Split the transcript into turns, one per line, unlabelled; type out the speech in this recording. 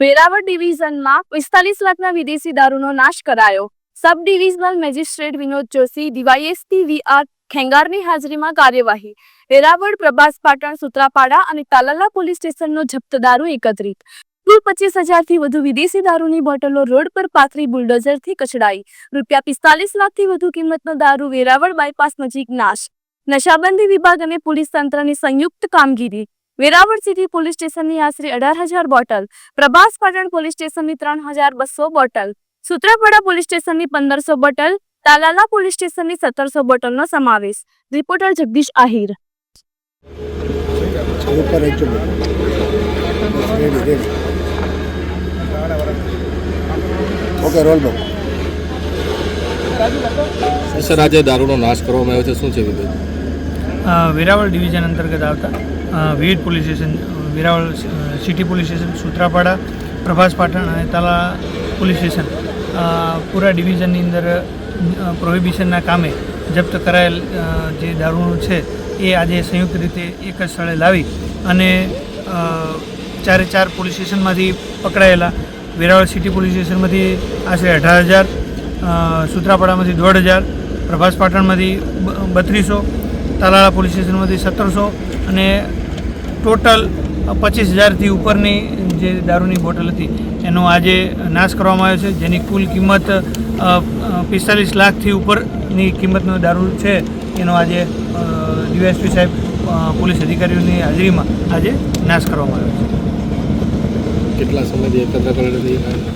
વેરાવળ ડિવિઝનમાં 45 લાખના વિદેશી દારૂનો નાશ કરાયો। Sub divisional magistrate Vinod Joshi DYSP VR ખેંગારની હાજરીમાં કાર્યવાહી। વેરાવળ, પ્રભાસ પાટણ, સૂત્રાપાડા અને તાલાલા પોલીસ સ્ટેશનનો જપ્ત દારૂ એકત્રિત। કુલ 25,000થી વધુ વિદેશી દારૂની બોટલો રોડ પર પાથરી બુલડોઝરથી કચડાઈ। ₹45 લાખથી વધુ કિંમતનો દારૂ વેરાવળ બાયપાસ નજીક નાશ। નશાબંધી વિભાગ અને પોલીસ તંત્રની સંયુક્ત કામગીરી। વેરાવળ સિટી પોલીસ સ્ટેશનની આશરે 18,000 બોટલ, પ્રભાસ પાટણ પોલીસ સ્ટેશનની 3,200 બોટલ, સૂત્રાપાડા પોલીસ સ્ટેશનની 1,500 બોટલ, તાલાલા પોલીસ સ્ટેશનની 1,700 બોટલનો સમાવેશ। રિપોર્ટર જગદીશ આહિર।
સર, આજે દારૂનો નાશ કરવામાં આવ્યો છે, શું છે વિગત?
વેરાવળ ડિવિઝન અંતર્ગત આવતા વિવિધ police station, Veraval city police station, Sutrapada, Prabhas Patan અને તાલા પોલીસ સ્ટેશન પૂરા ડિવિઝનની અંદર પ્રોહિબિશનના કામે જપ્ત કરાયેલ જે દારૂનું છે એ આજે સંયુક્ત રીતે એક જ સ્થળે લાવી અને ચારે ચાર પોલીસ સ્ટેશનમાંથી પકડાયેલા વેરાવળ સિટી પોલીસ સ્ટેશનમાંથી આશરે 18,000, સૂત્રાપાડામાંથી 1,500, પ્રભાસ પાટણમાંથી 3,200, તાલાળા પોલીસ સ્ટેશનમાંથી 1,700 અને ટોટલ 25,000થી ઉપરની જે દારૂની બોટલ હતી એનો આજે નાશ કરવામાં આવ્યો છે, જેની કુલ કિંમત 45 લાખથી ઉપરની કિંમતનો દારૂ છે એનો આજે ડીવાયએસપી સાહેબ પોલીસ અધિકારીઓની હાજરીમાં આજે નાશ કરવામાં આવ્યો છે।
કેટલા સમયથી એકત્ર કરેલી?